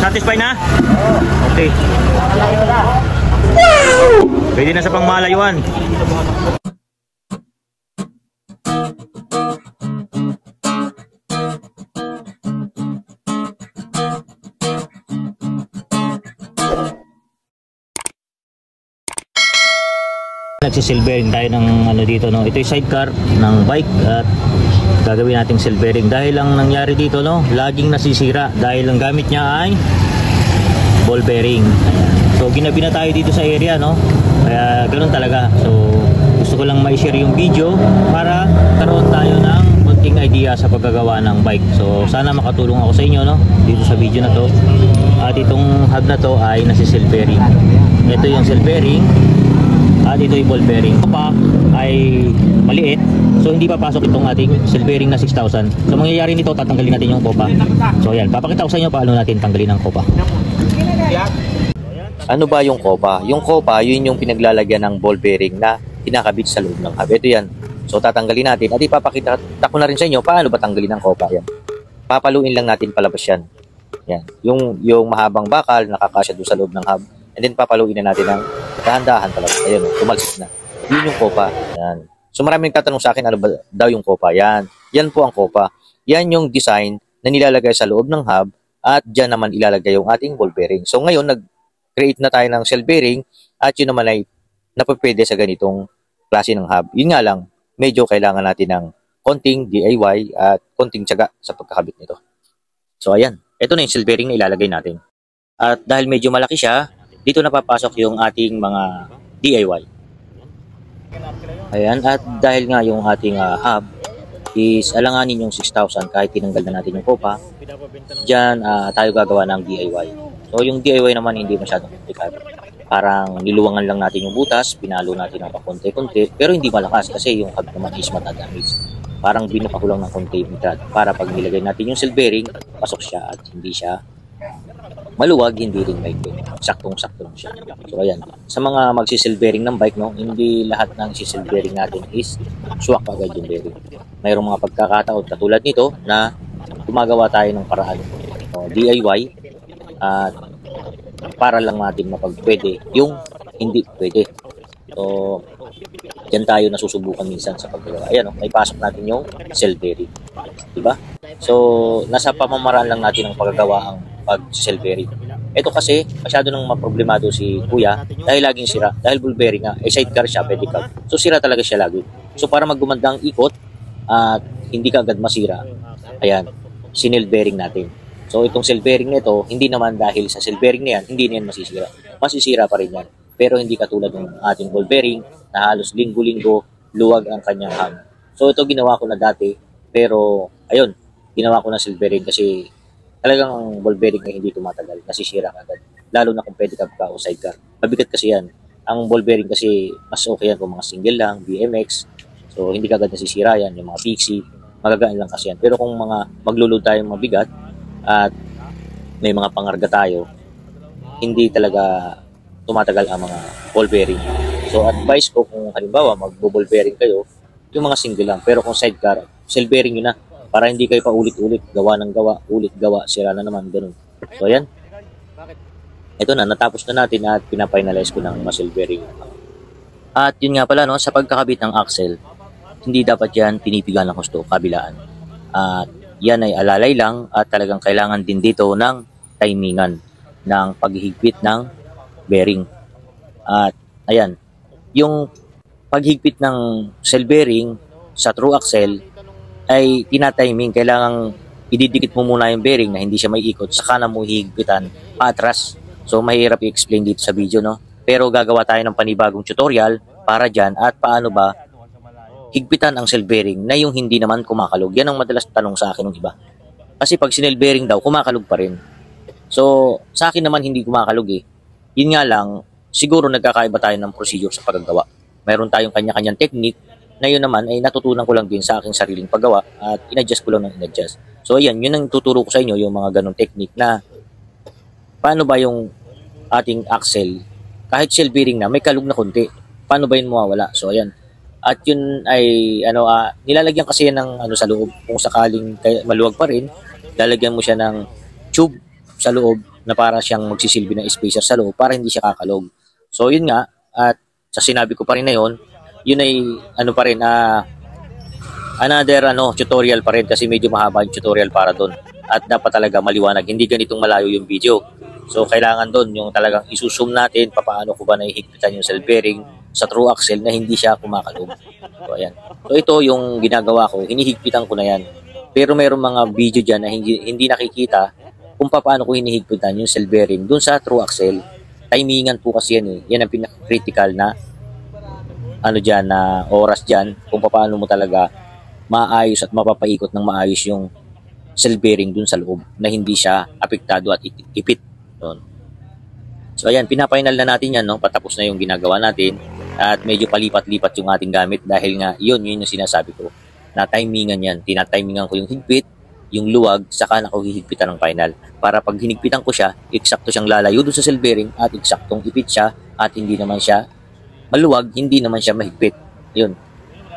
Satisfied na? Okay. Pwede na sa pangmalayuan. Nagsisilbering tayo ng ano dito, no. Ito yung sidecar ng bike at gagawin nating silvering. Dahil lang nangyari dito, no, laging nasisira dahil ang gamit niya ay ball bearing. So ginabi na tayo dito sa area, no. Kaya ganoon talaga. So gusto ko lang ma-share yung video para karoon tayo ng konting idea sa paggagawa ng bike. So sana makatulong ako sa inyo, no, dito sa video na to. At itong hub na to ay nasisilvering. Ito yung silvering. At ito yung ball bearing. Kopa ay maliit. So hindi papasok itong ating silvering na 6,000. So mangyayari nito, tatanggalin natin yung kopa. So ayan, papakita ko sa inyo paano natin tanggalin ang kopa. Ano ba yung kopa? Yung kopa, yun yung pinaglalagyan ng ball bearing na kinakabit sa loob ng hub. Ito yan. So tatanggalin natin at ipapakita ko na rin sa inyo paano ba tanggalin ang kopa. Yan. Papaluin lang natin palabas yan. Yan. Yung mahabang bakal nakakasya doon sa loob ng hub. And then papaluin na natin ng dahan-dahan palabas. Ayun, tumalsik na. Yun yung kopa. Yan. So maraming tatanong sa akin, ano ba daw yung kopa? Yan. Yan po ang kopa. Yan yung design na nilalagay sa loob ng hub at dyan naman ilalagay yung ating ball bearing. So ngayon, nag-create na tayo ng shell bearing at yun naman ay napapwede sa ganitong klase ng hub. Yun nga lang, medyo kailangan natin ng konting DIY at konting tiyaga sa pagkakabit nito. So ayan, ito na yung shell bearing na ilalagay natin. At dahil medyo malaki siya, dito napapasok yung ating mga DIY. Ayan, at dahil nga yung ating hub is alanganin yung 6,000 kahit tinanggal na natin yung kopa, dyan tayo gagawa ng DIY. So yung DIY naman hindi masyadong komplikado. Parang niluwangan lang natin yung butas, pinalo natin ng pakunti-kunti, pero hindi malakas kasi yung hub naman is matadamage. Parang binuka ko lang ng konti para pag nilagay natin yung shell bearing, pasok siya at hindi siya maluwag, hindi rin maikli. Saktong-sakto siya. So ayan, sa mga magsisilbering ng bike, no, hindi lahat ng sisilbering natin is swak agad yung bearing. Mayroong mga pagkakataon katulad nito na gumagawa tayo ng paraan DIY at para lang natin mapagpwede yung hindi pwede. So diyan tayo nasusubukan minsan sa paggagawa. Ayan, may pasok natin yung shell bearing. Diba? So nasa pamamaraan lang natin ang paggagawa ang pag-shell bearing. Ito kasi, masyado nang maproblemado si kuya dahil laging sira. Dahil ball bearing nga, sidecar siya, pedicab. So sira talaga siya lagi. So para maggumanda ang ikot at hindi ka agad masira, ayan, sinil bearing natin. So itong shell bearing nito, hindi naman dahil sa shell bearing na yan, hindi na yan masisira. Masisira pa rin yan. Pero hindi katulad ng ating ball bearing na halos linggo-linggo luwag ang kanyang hub. So ito ginawa ko na dati, pero ayun, ginawa ko na shell bearing kasi talagang ang ball bearing ay hindi tumatagal, nasisira agad. Lalo na kung pedicab ka o sidecar. Mabigat kasi yan. Ang ball bearing kasi mas okay yan kung mga single lang, BMX. So hindi agad nasisira yan, yung mga pixie, magagaan lang kasi yan. Pero kung mga maglulod tayong mabigat at may mga pangarga tayo, hindi talaga tumatagal ang mga ball bearing. So advice ko kung halimbawa mag-ball bearing kayo, yung mga single lang. Pero kung sidecar, shell bearing yun na. Para hindi kayo pa ulit-ulit, gawa ng gawa, ulit gawa, sira na naman, ganun. So ayan. Ito na, natapos na natin at pinafinalize ko ng shell bearing. At yun nga pala, no, sa pagkakabit ng axle, hindi dapat yan pinipigan ng husto, kabilaan. At yan ay alalay lang at talagang kailangan din dito ng timingan ng paghihigpit ng bearing. At ayan, yung paghigpit ng shell bearing sa true axle ay tinatiming, kailangang ididikit mo muna yung bearing na hindi siya may ikot, saka na mo hihigpitan paatras. So mahirap i-explain dito sa video, no? Pero gagawa tayo ng panibagong tutorial para dyan at paano ba higpitan ang shell bearing na yung hindi naman kumakalog. Yan ang madalas tanong sa akin ng iba. Kasi pag sinel bearing daw, kumakalog pa rin. So sa akin naman hindi kumakalog eh. Yun nga lang, siguro nagkakaiba tayo ng procedure sa paggagawa. Mayroon tayong kanya-kanyang technique na yun naman ay natutunan ko lang din sa aking sariling paggawa at in-adjust ko lang ng in-adjust. So ayan, yun ang tuturo ko sa inyo, yung mga ganong technique na paano ba yung ating axle, kahit shell bearing na, may kalug na konti, paano ba yun mawawala? So ayan, at yun ay nilalagyan kasi yan ng sa loob, kung sakaling maluwag pa rin, lalagyan mo siya ng tube sa loob na para siyang magsisilbi ng spacer sa loob para hindi siya kakalog. So yun nga, at sa sinabi ko pa rin na yun ay ano pa rin, another tutorial pa rin kasi medyo mahaba yung tutorial para doon. At dapat talaga maliwanag, hindi ganitong malayo yung video. So kailangan doon yung talagang isusum natin paano ko ba nahihigpitan yung cell bearing sa true axle na hindi siya kumakalog. So ayan. So ito yung ginagawa ko, hinihigpitan ko na yan. Pero mayroong mga video dyan na hindi nakikita kung paano ko hinihigpitan yung cell bearing doon sa true axle. Timingan po kasi yan eh. Yan ang pinaka-critical na na oras dyan kung paano mo talaga maayos at mapapaikot ng maayos yung cell bearing dun sa loob na hindi siya apektado at ipit. Yun. So ayan, pinapainal na natin yan, no? Patapos na yung ginagawa natin at medyo palipat-lipat yung ating gamit dahil nga yun yung sinasabi ko na timingan yan. Tinatimingan ko yung higpit, yung luwag, saka na ko hihigpitan ng final. Para pag hinigpitan ko siya, eksakto siyang lalayo dun sa cell bearing at eksaktong ipit siya at hindi naman siya maluwag, hindi naman siya mahigpit. Yun.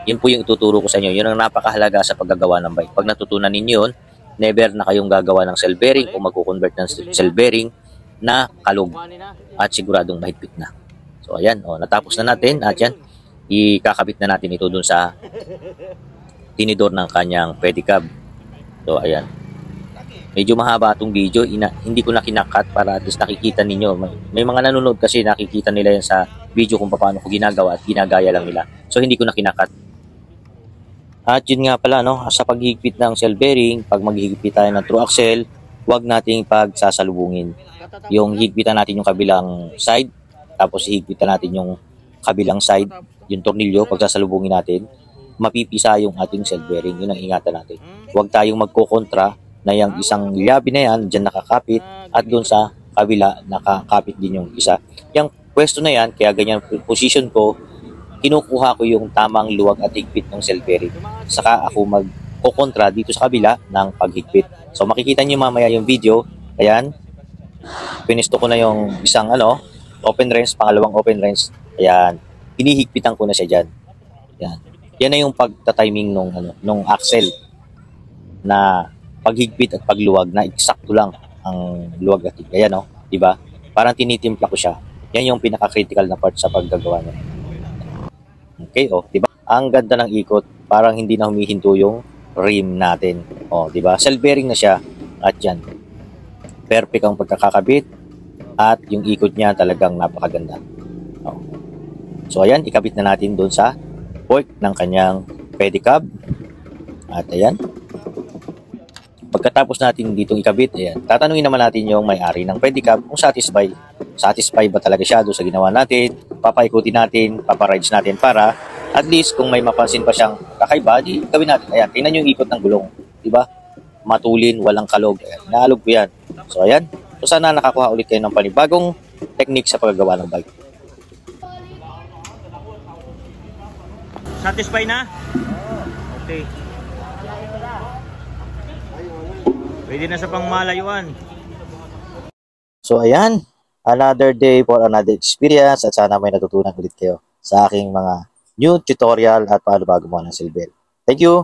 Yun po yung ituturo ko sa inyo. Yun ang napakahalaga sa paggagawa ng bike. Pag natutunan ninyo yun, never na kayong gagawa ng cell bearing o magko-convert ng cell bearing na kalog at siguradong mahigpit na. So ayan, natapos na natin at yan, ikakabit na natin ito dun sa tinidor ng kanyang pedicab. So ayan. Medyo mahaba itong video, hindi ko na kinakat para at least nakikita ninyo. May mga nanonood kasi nakikita nila yan sa video kung paano ko ginagawa at ginagaya lang nila. So hindi ko na kinakat. At yun nga pala, sa paghigpit ng cell bearing, pag maghihigpit tayo ng true axle, huwag nating pagsasalubungin. Yung higpitan natin yung kabilang side, tapos higpitan natin yung kabilang side, yung tornilyo, pagsasalubungin natin, mapipisa yung ating cell bearing. Yun ang ingatan natin. Huwag tayong magkokontra na yung isang liabi na yan, dyan nakakapit, at doon sa kabila, nakakapit din yung isa. Yung pwesto na yan, kaya ganyan position ko, kinukuha ko yung tamang luwag at higpit ng cell bearing. Saka ako magkokontra dito sa kabila ng paghigpit. So makikita nyo mamaya yung video. Ayan. Pinisto ko na yung isang open wrench, pangalawang open wrench. Ayan. Hinihigpitan ko na siya dyan. Ayan. Yan na yung pagtatiming nung axle na paghigpit at pagluwag na eksakto lang ang luwag at higpit. Ayan, diba? Parang tinitimpla ko siya. Yan yung pinaka-critical na part sa paggagawa niya. Okay, diba? Ang ganda ng ikot, parang hindi na humihinto yung rim natin. Diba? Cell bearing na siya. At yan. Perfect ang pagkakakabit at yung ikot niya talagang napakaganda. So ayan, ikabit na natin doon sa fork ng kanyang pedicab. At ayan. Pagkatapos natin ditong ikabit, ayan, tatanungin naman natin yung may-ari ng pedicab kung satisfy ba talaga siya doon sa ginawa natin, papaikutin natin, paparides natin para at least kung may mapansin pa siyang kakaiba, di gawin natin. Ayan, tingnan yung ikot ng gulong, diba? Matulin, walang kalog. Ayan, naalog ko yan. So ayan, so sana nakakuha ulit kayo ng panibagong technique sa paggagawa ng bike. Satisfy na? Okay. Pwede na sa pangmalayuan. So ayan, another day for another experience at sana may natutunan ulit kayo sa aking mga new tutorial at paano ba gumawa ng cell bearing. Thank you!